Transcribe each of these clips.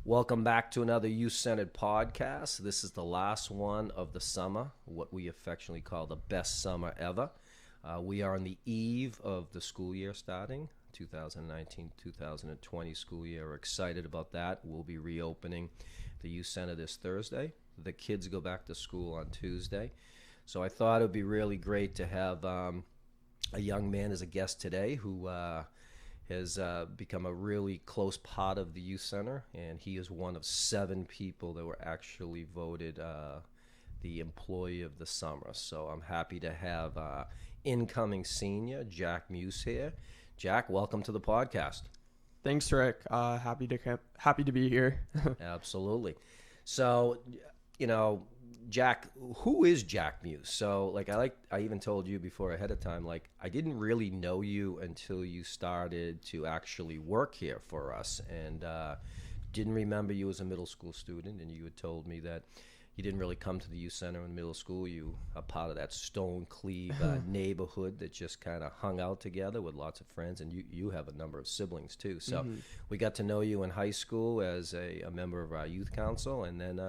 Welcome back to another youth-centered podcast. This is the last one of the summer, what we affectionately call the best summer ever. We are on the eve of the school year starting, 2019-2020 school year. We're excited about that. We'll be reopening the youth center this Thursday. The kids go back to school on Tuesday. So I thought it would be really great to have a young man as a guest today who has become a really close part of the youth center, and he is one of 7 people that were actually voted the employee of the summer. So I'm happy to have incoming senior Jack Muse here. Jack, welcome to the podcast. Thanks, Rick. Happy to be here. Absolutely. So, Jack, who is Jack Muse? So, I even told you before ahead of time, I didn't really know you until you started to actually work here for us, and didn't remember you as a middle school student, and you had told me that you didn't really come to the youth center in middle school. You are part of that Stone Cleve neighborhood that just kind of hung out together with lots of friends, and you have a number of siblings too. So we got to know you in high school as a member of our youth council, and then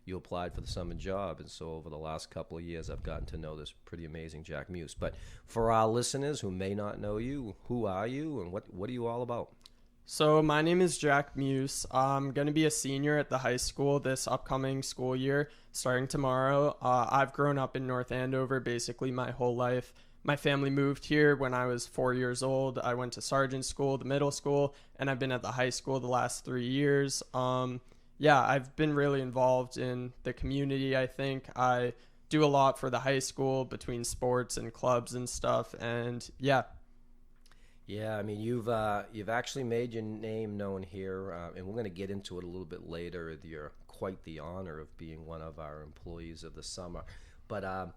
you applied for the summer job. And so over the last couple of years, I've gotten to know this pretty amazing Jack Muse. But for our listeners who may not know you, who are you and what are you all about? So my name is Jack Muse. I'm going to be a senior at the high school this upcoming school year, starting tomorrow. I've grown up in North Andover basically my whole life. My family moved here when I was 4 years old. I went to sergeant school, the middle school, and I've been at the high school the last 3 years. I've been really involved in the community. I think I do a lot for the high school between sports and clubs and stuff. And yeah, I mean, you've actually made your name known here, and we're going to get into it a little bit later. You're quite the honor of being one of our employees of the summer. But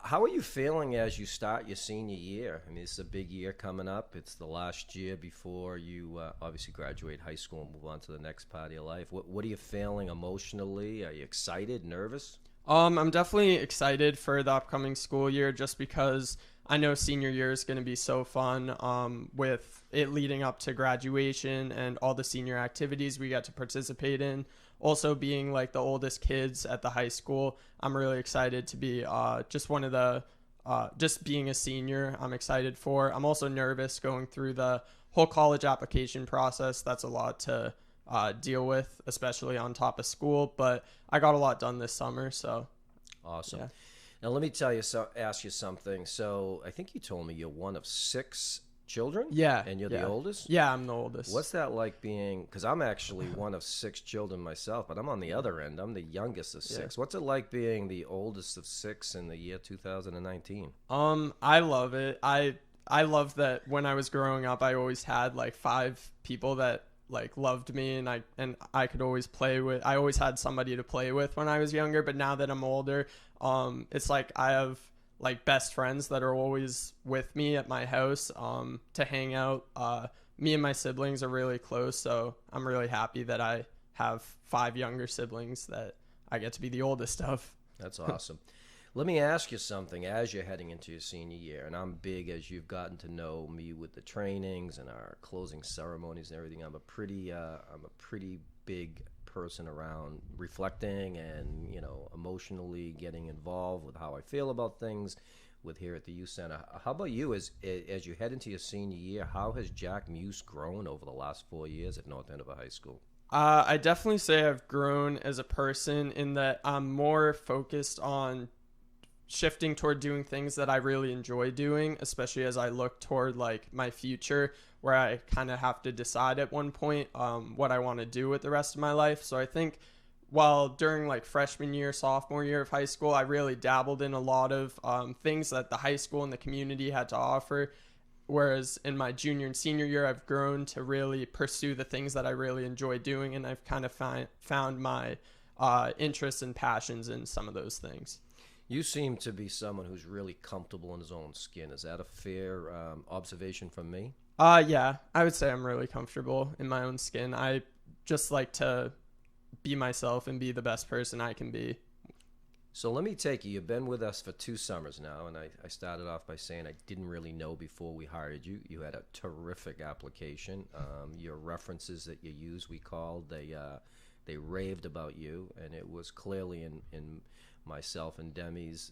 how are you feeling as you start your senior year? I mean, it's a big year coming up. It's the last year before you obviously graduate high school and move on to the next part of your life. What are you feeling emotionally? Are you excited, nervous? I'm definitely excited for the upcoming school year just because I know senior year is going to be so fun with it leading up to graduation and all the senior activities we get to participate in. Also being like the oldest kids at the high school, I'm really excited to be just being a senior. I'm excited for. I'm also nervous going through the whole college application process. That's a lot to deal with, especially on top of school, but I got a lot done this summer. So awesome. Yeah. Now let me ask you something. So I think you told me you're one of 6 children. Yeah. And you're the oldest? Yeah, I'm the oldest. What's that like being, because I'm actually one of 6 children myself, but I'm on the other end. I'm the youngest of 6. Yeah. What's it like being the oldest of 6 in the year 2019? I love it. I love that when I was growing up, I always had like 5 people that loved me and I could always play with. I always had somebody to play with when I was younger, but now that I'm older, it's like I have like best friends that are always with me at my house to hang out. Me and my siblings are really close, so I'm really happy that I have 5 younger siblings that I get to be the oldest of. That's awesome. Let me ask you something as you're heading into your senior year, and I'm big as you've gotten to know me with the trainings and our closing ceremonies and everything. I'm a pretty big person around reflecting and emotionally getting involved with how I feel about things with here at the youth center. How about you as you head into your senior year? How has Jack Muse grown over the last 4 years at North Andover High School? I definitely say I've grown as a person in that I'm more focused on shifting toward doing things that I really enjoy doing, especially as I look toward like my future, where I kind of have to decide at one point what I want to do with the rest of my life. So I think while during like freshman year, sophomore year of high school, I really dabbled in a lot of things that the high school and the community had to offer. Whereas in my junior and senior year, I've grown to really pursue the things that I really enjoy doing. And I've kind of found my interests and passions in some of those things. You seem to be someone who's really comfortable in his own skin. Is that a fair observation from me? Yeah, I would say I'm really comfortable in my own skin. I just like to be myself and be the best person I can be. So let me take you. You've been with us for 2 summers now, and I started off by saying I didn't really know before we hired you. You had a terrific application. Your references that you used, we called They raved about you, and it was clearly in myself and Demi's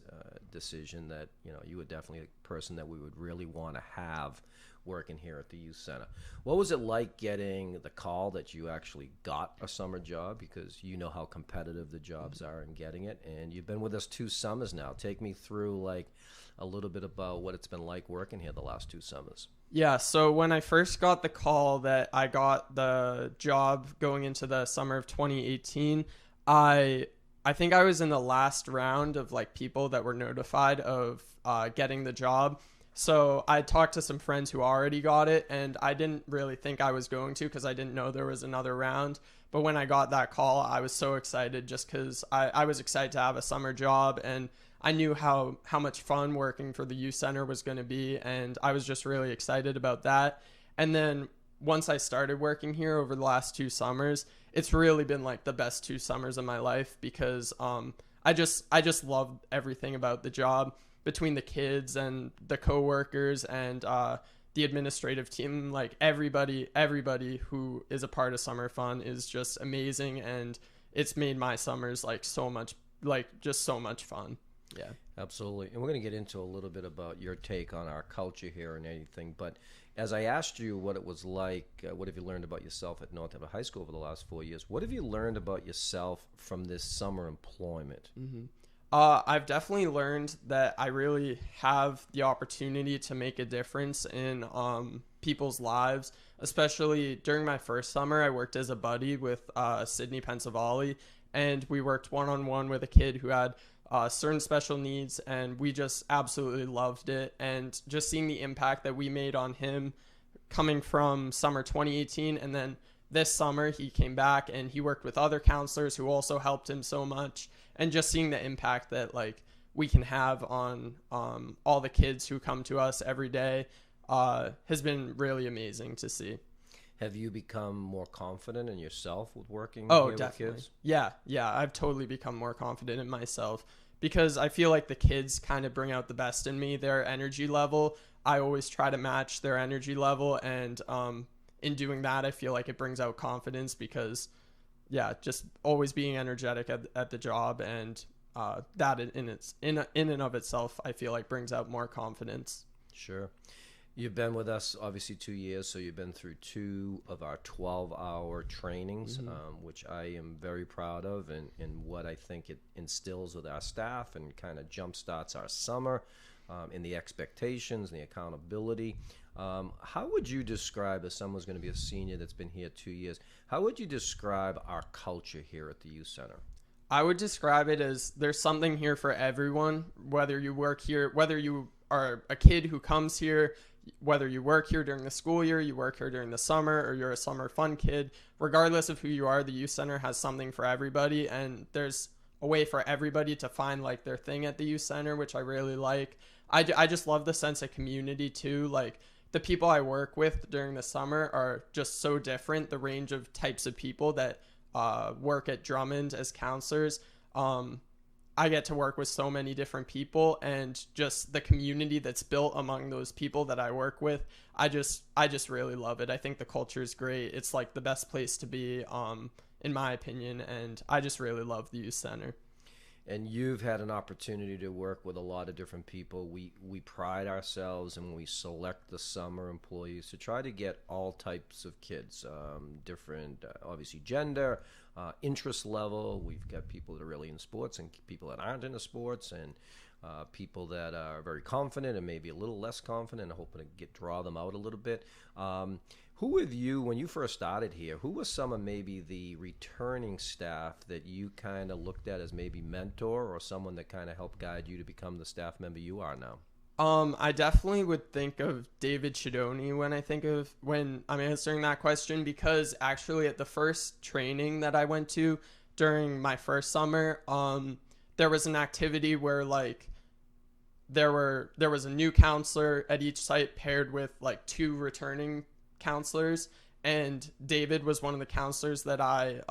decision that you were definitely a person that we would really want to have working here at the youth center. What was it like getting the call that you actually got a summer job? Because you know how competitive the jobs are in getting it, and you've been with us 2 summers now. Take me through like a little bit about what it's been like working here the last 2 summers. Yeah, so when I first got the call that I got the job going into the summer of 2018, I think I was in the last round of like people that were notified of getting the job. So I talked to some friends who already got it, and I didn't really think I was going to because I didn't know there was another round. But when I got that call, I was so excited just because I was excited to have a summer job, and I knew how much fun working for the youth center was going to be, and I was just really excited about that. And then once I started working here over the last 2 summers, it's really been like the best 2 summers of my life because I just love everything about the job. Between the kids and the coworkers and the administrative team, like everybody who is a part of Summer Fun is just amazing, and it's made my summers so much fun. Yeah, absolutely. And we're going to get into a little bit about your take on our culture here and anything. But as I asked you what it was like, what have you learned about yourself at North Hampton High School over the last 4 years? What have you learned about yourself from this summer employment? Mm-hmm. I've definitely learned that I really have the opportunity to make a difference in people's lives, especially during my first summer. I worked as a buddy with Sydney Pensavalle, and we worked one-on-one with a kid who had certain special needs, and we just absolutely loved it. And just seeing the impact that we made on him coming from summer 2018, and then this summer he came back and he worked with other counselors who also helped him so much, and just seeing the impact that we can have on all the kids who come to us every day has been really amazing to see. Have you become more confident in yourself with working here definitely. With kids? Yeah, I've totally become more confident in myself because I feel like the kids kind of bring out the best in me. Their energy level, I always try to match their energy level, and in doing that, I feel like it brings out confidence because, just always being energetic at the job, and that in and of itself, I feel like brings out more confidence. Sure. You've been with us obviously 2 years, so you've been through 2 of our 12-hour trainings, which I am very proud of, and what I think it instills with our staff and kind of jumpstarts our summer in the expectations and the accountability. How would you describe, as someone's going to be a senior that's been here 2 years, how would you describe our culture here at the youth center? I would describe it as there's something here for everyone, whether you work here, whether you are a kid who comes here, whether you work here during the school year, you work here during the summer, or you're a summer fun kid. Regardless of who you are, the youth center has something for everybody, and there's a way for everybody to find their thing at the youth center, which I really like. I just love the sense of community too. The people I work with during the summer are just so different. The range of types of people that work at Drummond as counselors. I get to work with so many different people, and just the community that's built among those people that I work with. I just really love it. I think the culture is great. It's the best place to be, in my opinion, and I just really love the youth center. And you've had an opportunity to work with a lot of different people. We pride ourselves, and we select the summer employees to try to get all types of kids, different, obviously gender, interest level. We've got people that are really in sports and people that aren't into sports, and people that are very confident and maybe a little less confident, and hoping to draw them out a little bit. Who with you, when you first started here, who was some of maybe the returning staff that you kind of looked at as maybe mentor, or someone that kind of helped guide you to become the staff member you are now? I definitely would think of David Chidoni when I'm answering that question, because actually at the first training that I went to during my first summer, there was an activity where there was a new counselor at each site paired with 2 returning counselors, and David was one of the counselors that I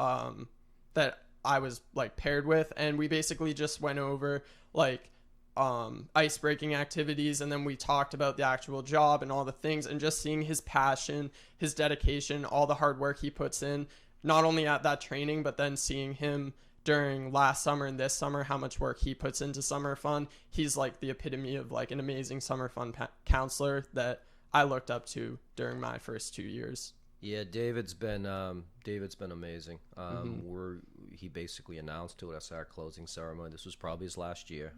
was paired with, and we basically just went over ice breaking activities, and then we talked about the actual job and all the things, and just seeing his passion, his dedication, all the hard work he puts in not only at that training, but then seeing him during last summer and this summer, how much work he puts into summer fun. He's like the epitome of like an amazing summer fun counselor that I looked up to during my first 2 years. Yeah, David's been amazing. He basically announced to us our closing ceremony. This was probably his last year.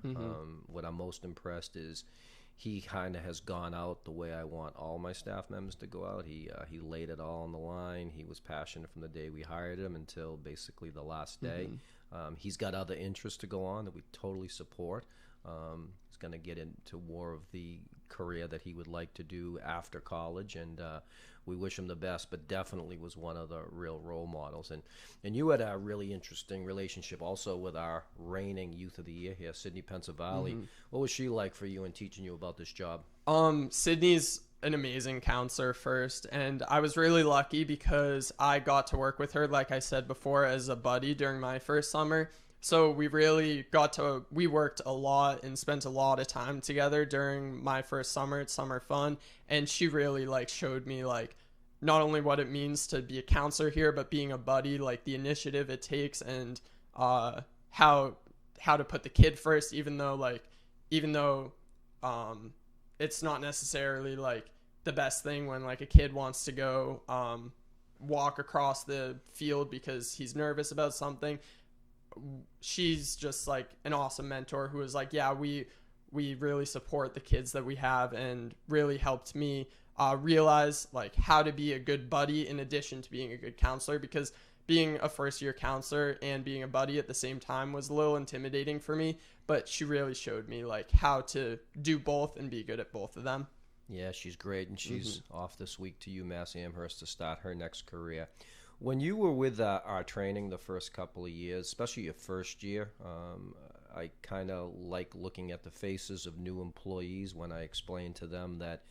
What I'm most impressed is he kind of has gone out the way I want all my staff members to go out. He laid it all on the line. He was passionate from the day we hired him until basically the last day. He's got other interests to go on that we totally support. He's going to get into more of the career that he would like to do after college, and we wish him the best, but definitely was one of the real role models. And you had a really interesting relationship also with our reigning Youth of the Year here, Sydney Pensavalli. What was she like for you in teaching you about this job? Sydney's an amazing counselor first, and I was really lucky because I got to work with her, like I said before, as a buddy during my first summer. So we really we worked a lot and spent a lot of time together during my first summer at Summer Fun. And she really like showed me like not only what it means to be a counselor here, but being a buddy, like the initiative it takes and how to put the kid first, even though it's not necessarily like the best thing when like a kid wants to go walk across the field because he's nervous about something. She's just like an awesome mentor who was like, yeah, we really support the kids that we have, and really helped me realize like how to be a good buddy in addition to being a good counselor, because being a first year counselor and being a buddy at the same time was a little intimidating for me, but she really showed me like how to do both and be good at both of them. Yeah, she's great, and she's off this week to UMass Amherst to start her next career. When you were with our training the first couple of years, especially your first year, I kind of like looking at the faces of new employees when I explain to them that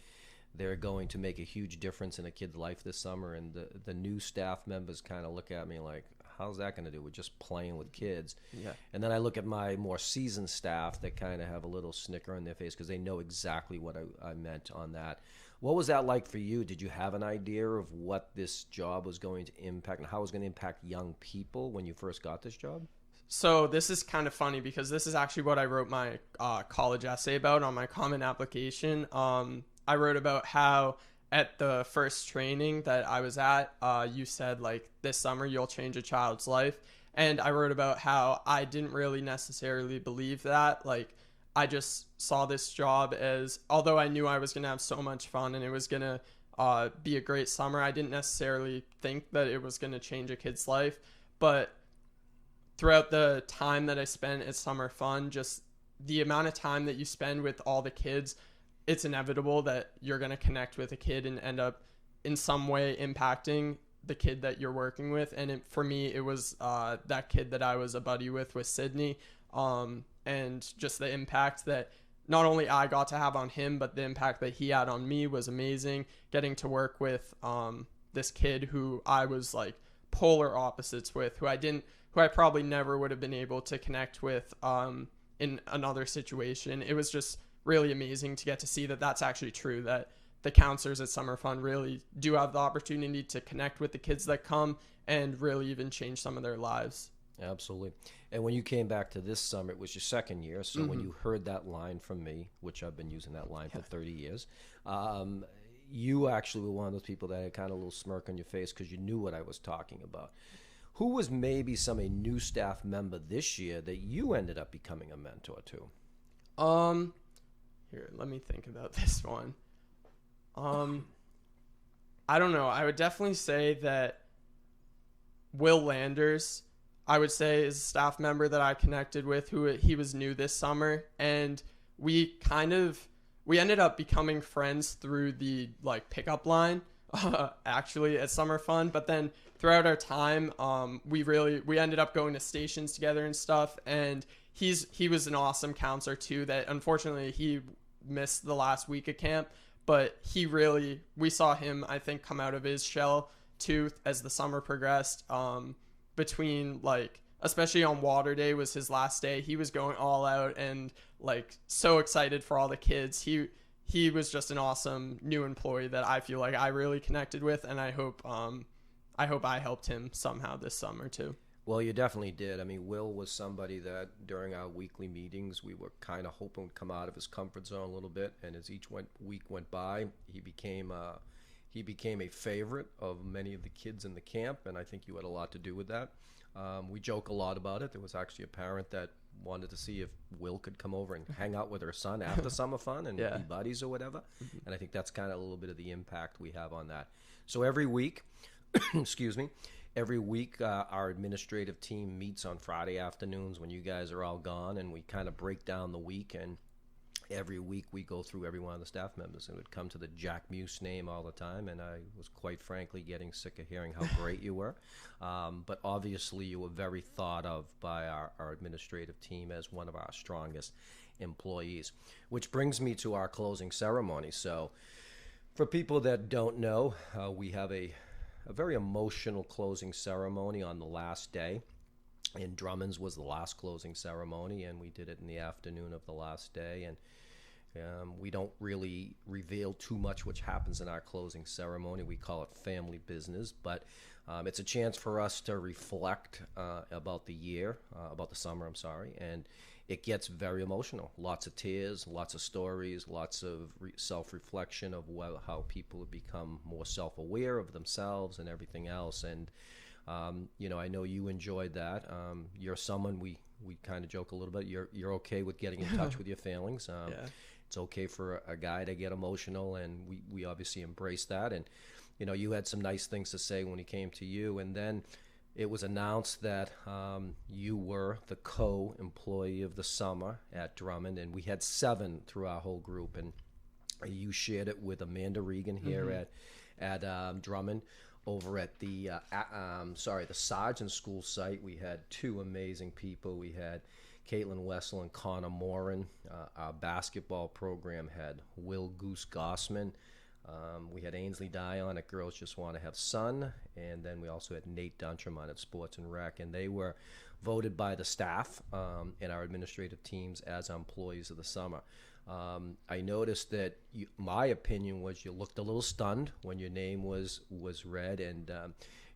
they're going to make a huge difference in a kid's life this summer, and the new staff members kind of look at me like, how's that going to do? We're just playing with kids. Yeah. And then I look at my more seasoned staff that kind of have a little snicker on their face because they know exactly what I meant on that. What was that like for you? Did you have an idea of what this job was going to impact and how it was going to impact young people when you first got this job? So this is kind of funny because this is actually what I wrote my college essay about on my common application. I wrote about how at the first training that I was at, you said like this summer you'll change a child's life. And I wrote about how I didn't really necessarily believe that. Like, I just saw this job as, although I knew I was going to have so much fun and it was going to be a great summer, I didn't necessarily think that it was going to change a kid's life. But throughout the time that I spent at Summer Fun, just the amount of time that you spend with all the kids, it's inevitable that you're going to connect with a kid and end up in some way impacting the kid that you're working with. And for me, it was that kid that I was a buddy with Sydney. And just the impact that not only I got to have on him, but the impact that he had on me was amazing. Getting to work with this kid who I was like polar opposites with, who I probably never would have been able to connect with in another situation. It was just really amazing to get to see that that's actually true, that the counselors at Summer Fun really do have the opportunity to connect with the kids that come and really even change some of their lives. Absolutely. And when you came back to this summer, it was your second year. So when you heard that line from me, which I've been using that line for 30 years, you actually were one of those people that had kind of a little smirk on your face because you knew what I was talking about. Who was maybe a new staff member this year that you ended up becoming a mentor to? Here, let me think about this one. I don't know. I would definitely say that Will Landers, I would say, is a staff member that I connected with, he was new this summer, and we ended up becoming friends through the like pickup line actually at Summer Fun. But then throughout our time, we ended up going to stations together and stuff, and he was an awesome counselor too, that unfortunately he missed the last week of camp, but we saw him, I think, come out of his shell too as the summer progressed. Between like, especially on Water Day was his last day, he was going all out and like so excited for all the kids. He was just an awesome new employee that I feel like I really connected with, and I hope I hope I helped him somehow this summer too. Well, you definitely did. I mean, Will was somebody that during our weekly meetings, we were kind of hoping would come out of his comfort zone a little bit. And as week went by, he became a favorite of many of the kids in the camp. And I think you had a lot to do with that. We joke a lot about it. There was actually a parent that wanted to see if Will could come over and hang out with her son after summer fun and be buddies or whatever. And I think that's kind of a little bit of the impact we have on that. So every week, excuse me, every week, our administrative team meets on Friday afternoons when you guys are all gone, and we kind of break down the week. And every week we go through every one of the staff members. It would come to the Jack Muse name all the time, and I was quite frankly getting sick of hearing how great you were. But obviously you were very thought of by our administrative team as one of our strongest employees, which brings me to our closing ceremony. So for people that don't know, we have a very emotional closing ceremony on the last day. And Drummond's was the last closing ceremony, and we did it in the afternoon of the last day. And we don't really reveal too much which happens in our closing ceremony. We call it family business, but it's a chance for us to reflect about the year, about the summer, I'm sorry, and it gets very emotional. Lots of tears, lots of stories, lots of self-reflection of how people have become more self-aware of themselves and everything else. And I know you enjoyed that. You're someone we kind of joke a little bit. You're okay with getting in touch with your feelings. It's okay for a guy to get emotional, and we obviously embrace that. And you had some nice things to say when he came to you, and then it was announced that you were the co-employee of the summer at Drummond, and we had 7 through our whole group, and you shared it with Amanda Regan here at Drummond. Over at the Sergeant School site, we had 2 amazing people. We had Caitlin Wessel and Connor Morin. Our basketball program had Will Goose Gossman. We had Ainsley Dion at Girls Just Want to Have Sun. And then we also had Nate Duntramon at Sports and Rec. And they were voted by the staff and our administrative teams as employees of the summer. I noticed that my opinion was you looked a little stunned when your name was read, and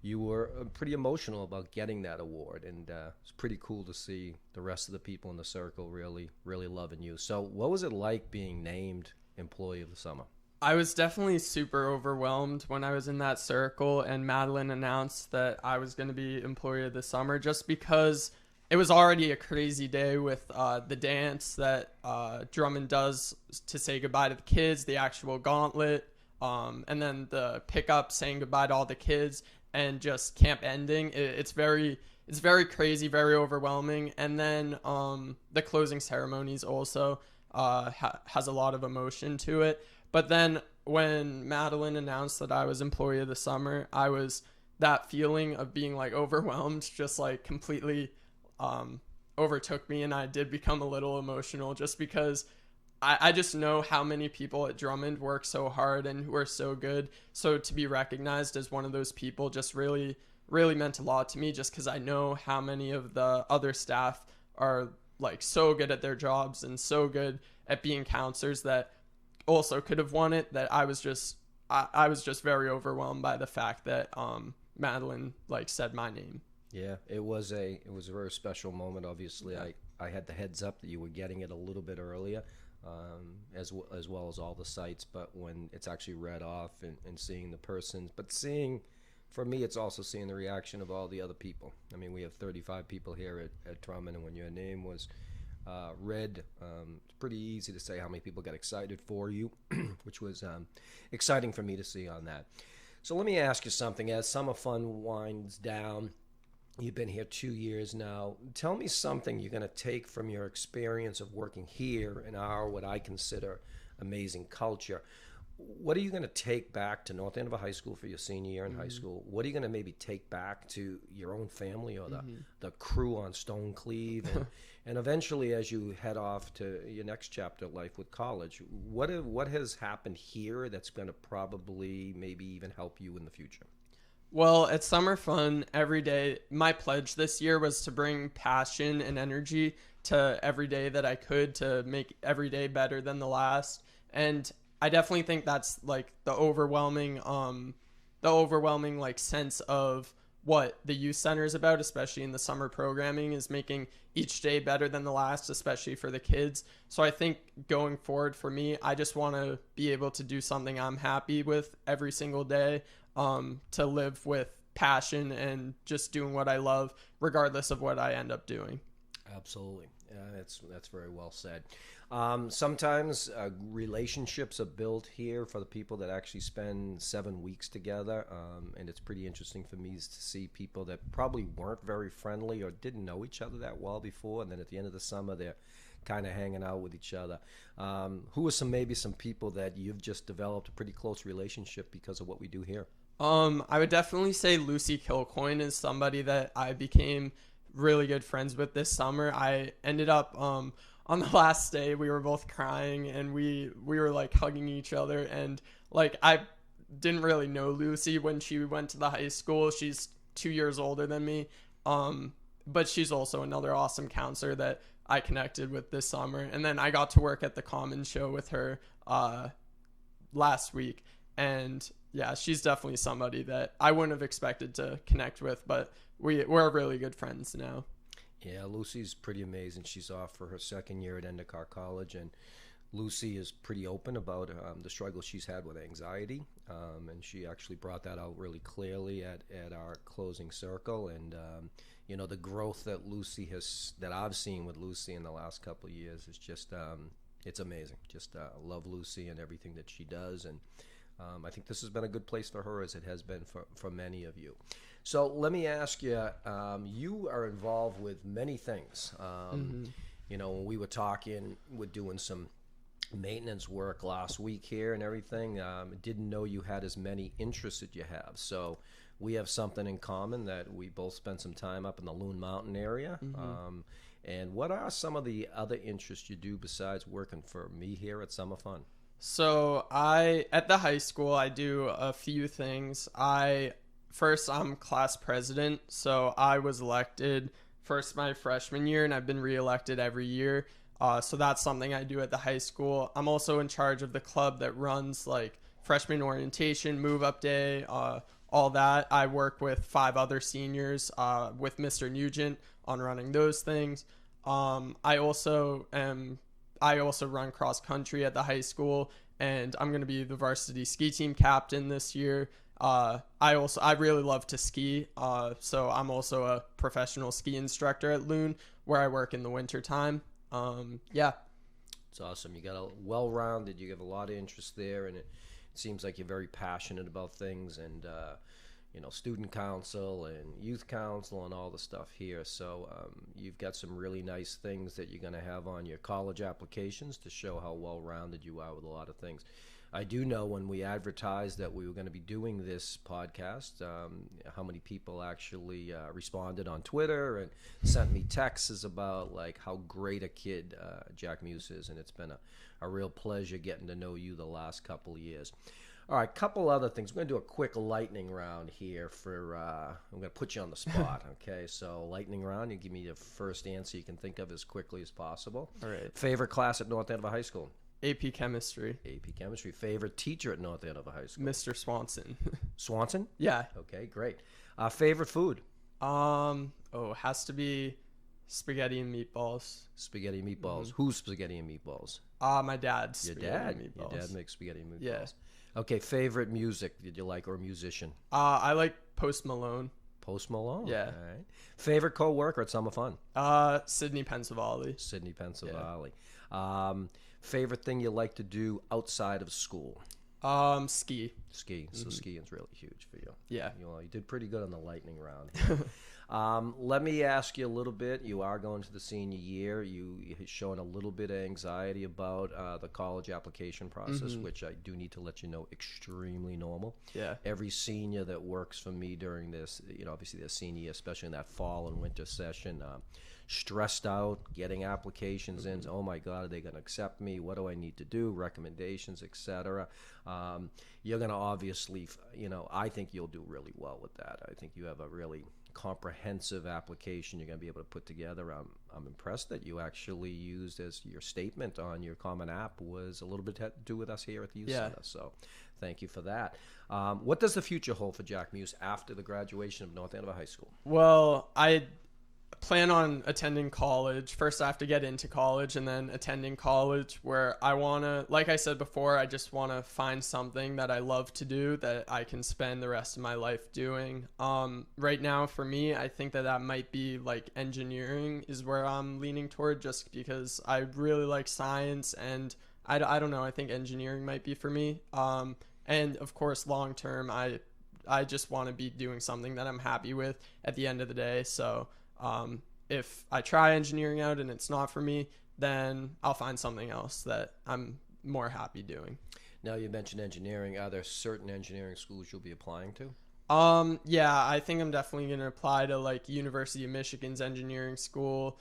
you were pretty emotional about getting that award. And it's pretty cool to see the rest of the people in the circle really, really loving you. So what was it like being named Employee of the Summer? I was definitely super overwhelmed when I was in that circle and Madeline announced that I was going to be Employee of the Summer, just because it was already a crazy day with the dance that Drummond does to say goodbye to the kids, the actual gauntlet, and then the pickup saying goodbye to all the kids, and just camp ending. It's very crazy, very overwhelming. And then the closing ceremonies also has a lot of emotion to it. But then when Madeline announced that I was Employee of the Summer, I was that feeling of being like overwhelmed, just like completely overtook me, and I did become a little emotional just because I just know how many people at Drummond work so hard and who are so good. So to be recognized as one of those people just really, really meant a lot to me, just because I know how many of the other staff are like so good at their jobs and so good at being counselors that also could have won it, that I was just very overwhelmed by the fact that Madeline like said my name. Yeah, it was a very special moment. Obviously, yeah. I had the heads up that you were getting it a little bit earlier, as well as all the sites. But when it's actually read off and seeing the persons, but for me, it's also seeing the reaction of all the other people. I mean, we have 35 people here at Drummond, and when your name was read, it's pretty easy to say how many people got excited for you, which was exciting for me to see on that. So let me ask you something. As summer fun winds down, you've been here 2 years now. Tell me something you're going to take from your experience of working here in our, what I consider, amazing culture. What are you going to take back to North Andover High School for your senior year in high school? What are you going to maybe take back to your own family or the crew on Stone Cleve? And eventually, as you head off to your next chapter of life with college, what has happened here that's going to probably maybe even help you in the future? Well, at Summer Fun, every day, my pledge this year was to bring passion and energy to every day that I could, to make every day better than the last. And I definitely think that's like the overwhelming the overwhelming like sense of what the youth center is about, especially in the summer programming, is making each day better than the last, especially for the kids. So I think going forward for me, I just want to be able to do something I'm happy with every single day, to live with passion and just doing what I love, regardless of what I end up doing. Absolutely. That's very well said. Sometimes relationships are built here for the people that actually spend 7 weeks together, and it's pretty interesting for me to see people that probably weren't very friendly or didn't know each other that well before, and then at the end of the summer they're kind of hanging out with each other. Who are maybe some people that you've just developed a pretty close relationship because of what we do here? I would definitely say Lucy Kilcoyne is somebody that I became really good friends with this summer. I ended up on the last day we were both crying, and we were like hugging each other, and like I didn't really know Lucy when she went to the high school. She's 2 years older than me, but she's also another awesome counselor that I connected with this summer. And then I got to work at the Common show with her last week, and yeah, she's definitely somebody that I wouldn't have expected to connect with, but we're really good friends now. Yeah, Lucy's pretty amazing. She's off for her second year at Endicott College, and Lucy is pretty open about the struggle she's had with anxiety, and she actually brought that out really clearly at our closing circle. And you know, the growth that I've seen with Lucy in the last couple of years is just it's amazing. Just love Lucy and everything that she does, and I think this has been a good place for her, as it has been for many of you. So let me ask you, you are involved with many things. You know, when we were talking, we're doing some maintenance work last week here and everything. Didn't know you had as many interests that you have. So we have something in common, that we both spent some time up in the Loon Mountain area. And what are some of the other interests you do besides working for me here at Summer Fun? So at the high school, I do a few things. I'm class president, so I was elected first my freshman year, and I've been reelected every year. So that's something I do at the high school. I'm also in charge of the club that runs like freshman orientation, move up day, all that. I work with 5 other seniors, with Mr. Nugent on running those things. I also run cross country at the high school, and I'm going to be the varsity ski team captain this year. I really love to ski. So I'm also a professional ski instructor at Loon, where I work in the winter time. Yeah. It's awesome. You got a well-rounded, you have a lot of interest there, and it seems like you're very passionate about things, and you know, student council and youth council and all the stuff here. So you've got some really nice things that you're going to have on your college applications to show how well-rounded you are with a lot of things. I do know when we advertised that we were going to be doing this podcast, how many people actually responded on Twitter and sent me texts about like how great a kid Jack Muse is, and it's been a real pleasure getting to know you the last couple of years. All right, couple other things. We're going to do a quick lightning round here I'm going to put you on the spot, okay? So lightning round, you give me the first answer you can think of as quickly as possible. All right. Favorite class at North Andover High School? AP Chemistry. AP Chemistry. Favorite teacher at North Andover High School? Mr. Swanson. Swanson? Yeah. Okay, great. Favorite food? Has to be spaghetti and meatballs. Spaghetti and meatballs. Who's spaghetti and meatballs? My dad's. Your spaghetti dad? and meatballs. Your dad makes spaghetti and meatballs. Yeah. Okay, favorite music did you like, or musician? I like Post Malone. Post Malone? Yeah. All right. Favorite co-worker at Summer Fun? Sydney, Pennsylvania. Sydney, Pennsylvania. Yeah. Favorite thing you like to do outside of school? Ski. Ski. So skiing's really huge for you. Yeah. You did pretty good on the lightning round. Let me ask you a little bit. You are going to the senior year. You're showing a little bit of anxiety about the college application process, which I do need to let you know, extremely normal. Yeah. Every senior that works for me during this, obviously their senior year, especially in that fall and winter session, stressed out, getting applications in. Oh my God, are they going to accept me? What do I need to do? Recommendations, etc. You're going to obviously, I think you'll do really well with that. I think you have a really comprehensive application you're going to be able to put together. I'm impressed that you actually used as your statement on your Common App was a little bit to do with us here at the Youth Center. So thank you for that. What does the future hold for Jack Muse after the graduation of North Andover High School? Well, I plan on attending college. First, I have to get into college, and then attending college where I want to, like I said before, I just want to find something that I love to do that I can spend the rest of my life doing. Right now, for me, I think that might be like engineering is where I'm leaning toward, just because I really like science, and I don't know, I think engineering might be for me. And of course, long term, I just want to be doing something that I'm happy with at the end of the day. So if I try engineering out and it's not for me, then I'll find something else that I'm more happy doing. Now, you mentioned engineering. Are there certain engineering schools you'll be applying to? Yeah, I think I'm definitely going to apply to like University of Michigan's engineering school,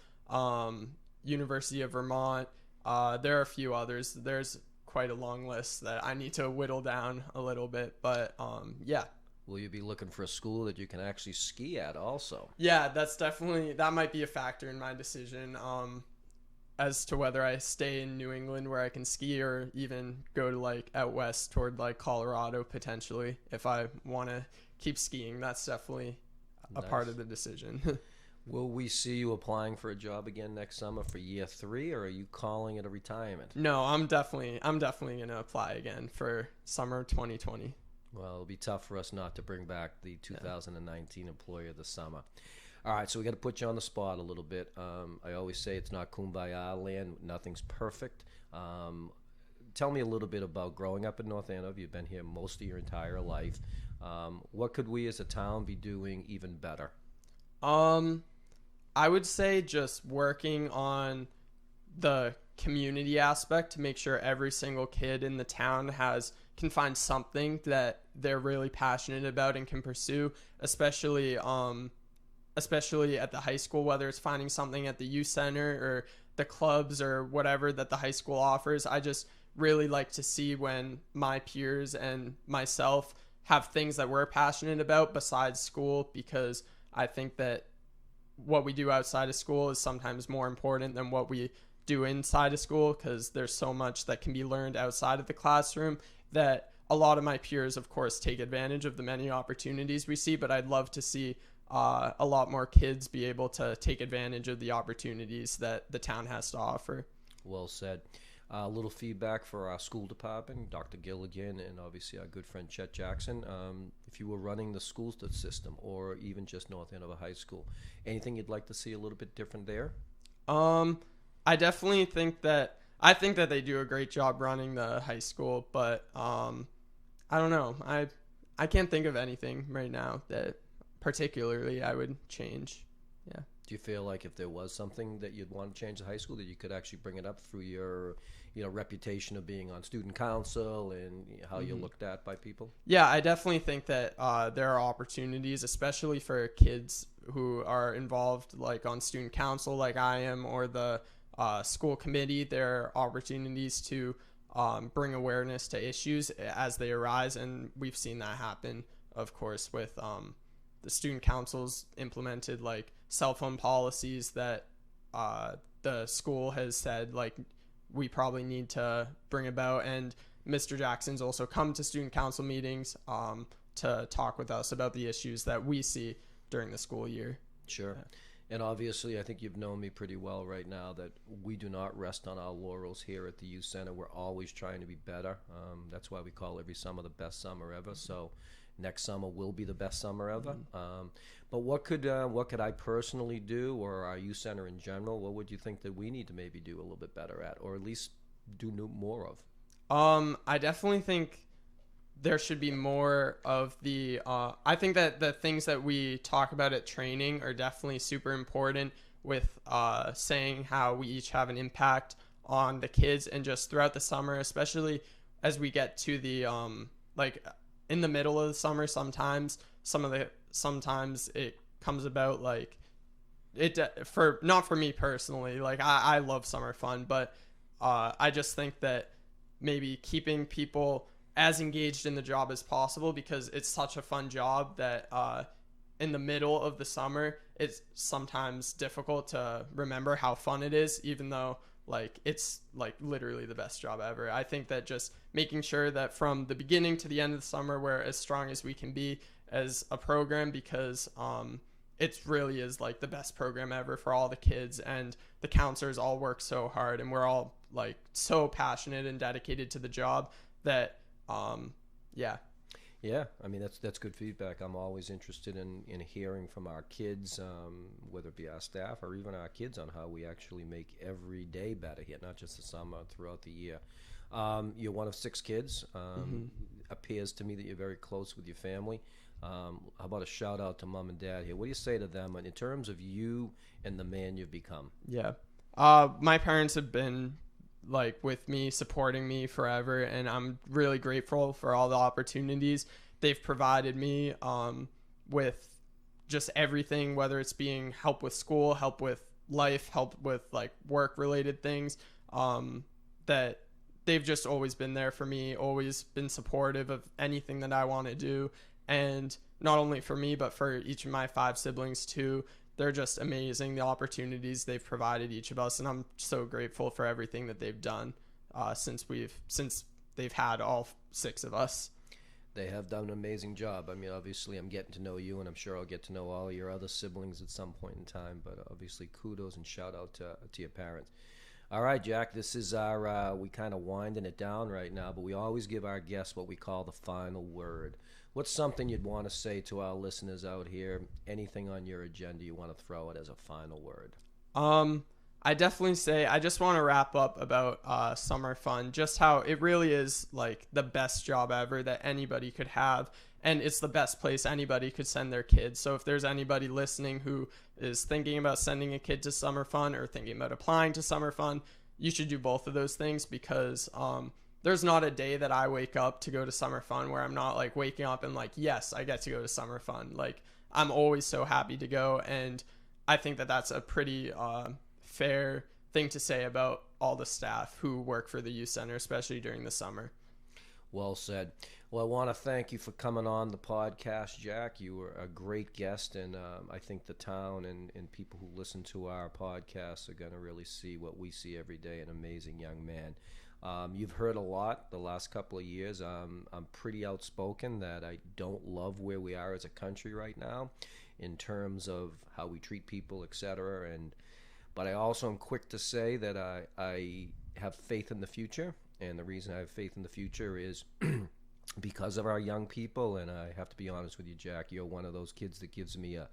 University of Vermont. There are a few others. There's quite a long list that I need to whittle down a little bit, but yeah. Will you be looking for a school that you can actually ski at also? Yeah, that might be a factor in my decision as to whether I stay in New England where I can ski, or even go to like out west toward like Colorado potentially if I want to keep skiing. That's definitely a part of the decision. Will we see you applying for a job again next summer for year 3, or are you calling it a retirement? No, I'm definitely going to apply again for summer 2020. Well, it'll be tough for us not to bring back the 2019 Employer of the Summer. All right, so we got to put you on the spot a little bit. I always say it's not kumbaya land. Nothing's perfect. Tell me a little bit about growing up in North Andover. You've been here most of your entire life. What could we as a town be doing even better? I would say just working on the community aspect to make sure every single kid in the town can find something that they're really passionate about and can pursue, especially at the high school, whether it's finding something at the youth center or the clubs or whatever that the high school offers. I just really like to see when my peers and myself have things that we're passionate about besides school, because I think that what we do outside of school is sometimes more important than what we do inside of school, because there's so much that can be learned outside of the classroom that a lot of my peers, of course, take advantage of the many opportunities we see, but I'd love to see a lot more kids be able to take advantage of the opportunities that the town has to offer. Well said. A little feedback for our school department, Dr. Gilligan, and obviously our good friend Chet Jackson. If you were running the school system, or even just North Andover High School, anything you'd like to see a little bit different there? I definitely think that they do a great job running the high school, but I don't know. I can't think of anything right now that particularly I would change. Yeah. Do you feel like if there was something that you'd want to change the high school, that you could actually bring it up through your reputation of being on student council and how you're looked at by people? Yeah, I definitely think that there are opportunities, especially for kids who are involved like on student council like I am, or the school committee. There are opportunities to bring awareness to issues as they arise, and we've seen that happen, of course, with the student councils implemented like cell phone policies that the school has said like we probably need to bring about, and Mr. Jackson's also come to student council meetings to talk with us about the issues that we see during the school year. Sure. Yeah. And obviously, I think you've known me pretty well right now that we do not rest on our laurels here at the Youth Center. We're always trying to be better. That's why we call every summer the best summer ever. So next summer will be the best summer ever. But what could I personally do, or our Youth Center in general? What would you think that we need to maybe do a little bit better at, or at least do more of? I definitely think there should be more of the I think that the things that we talk about at training are definitely super important, with saying how we each have an impact on the kids, and just throughout the summer, especially as we get to the like in the middle of the summer, sometimes it comes about like it not for me personally, like I love summer fun, but I just think that maybe keeping people as engaged in the job as possible, because it's such a fun job that in the middle of the summer, it's sometimes difficult to remember how fun it is, even though like it's like literally the best job ever. I think that just making sure that from the beginning to the end of the summer, we're as strong as we can be as a program, because it really is like the best program ever for all the kids, and the counselors all work so hard, and we're all like so passionate and dedicated to the job that Yeah, I mean that's good feedback. I'm always interested in hearing from our kids, whether it be our staff or even our kids, on how we actually make every day better here, not just the summer, throughout the year. You're one of 6 kids. Appears to me that you're very close with your family. How about a shout out to mom and dad here? What do you say to them in terms of you and the man you've become? Yeah. My parents have been like with me, supporting me forever, and I'm really grateful for all the opportunities they've provided me with just everything, whether it's being help with school, help with life, help with like work related things, that they've just always been there for me, always been supportive of anything that I want to do. And not only for me, but for each of my 5 siblings too. They're just amazing, the opportunities they've provided each of us, and I'm so grateful for everything that they've done since they've had all 6 of us. They have done an amazing job. I mean, obviously, I'm getting to know you, and I'm sure I'll get to know all your other siblings at some point in time. But obviously, kudos and shout out to your parents. All right, Jack, this is our, we kind of winding it down right now, but we always give our guests what we call the final word. What's something you'd want to say to our listeners out here? Anything on your agenda you want to throw it as a final word? I definitely say, I just want to wrap up about summer fun, just how it really is like the best job ever that anybody could have. And it's the best place anybody could send their kids. So if there's anybody listening who is thinking about sending a kid to summer fun or thinking about applying to summer fun, you should do both of those things, because there's not a day that I wake up to go to summer fun where I'm not like waking up and like, yes, I get to go to summer fun. Like, I'm always so happy to go. And I think that that's a pretty fair thing to say about all the staff who work for the youth center, especially during the summer. Well said. Well, I want to thank you for coming on the podcast, Jack. You were a great guest, and I think the town and people who listen to our podcast are going to really see what we see every day, an amazing young man. You've heard a lot the last couple of years. I'm pretty outspoken that I don't love where we are as a country right now in terms of how we treat people, etc. But I also am quick to say that I have faith in the future, and the reason I have faith in the future is because of our young people. And I have to be honest with you, Jack, you're one of those kids that gives me a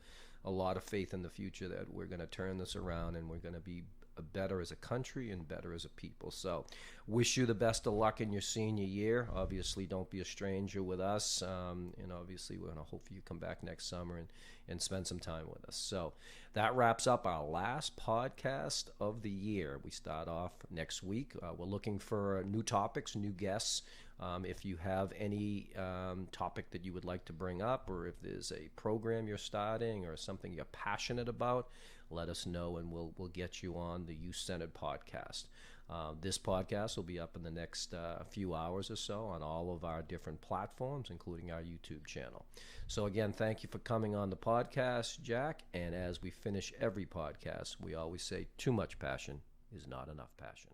lot of faith in the future that we're going to turn this around and we're going to be better as a country and better as a people. So wish you the best of luck in your senior year. Obviously, don't be a stranger with us, and obviously we're going to hope you come back next summer and spend some time with us. So that wraps up our last podcast of the year. We start off next week. We're looking for new topics, new guests. If you have any topic that you would like to bring up, or if there's a program you're starting or something you're passionate about, let us know, and we'll get you on the Youth Centered podcast. This podcast will be up in the next few hours or so on all of our different platforms, including our YouTube channel. So again, thank you for coming on the podcast, Jack. And as we finish every podcast, we always say, too much passion is not enough passion.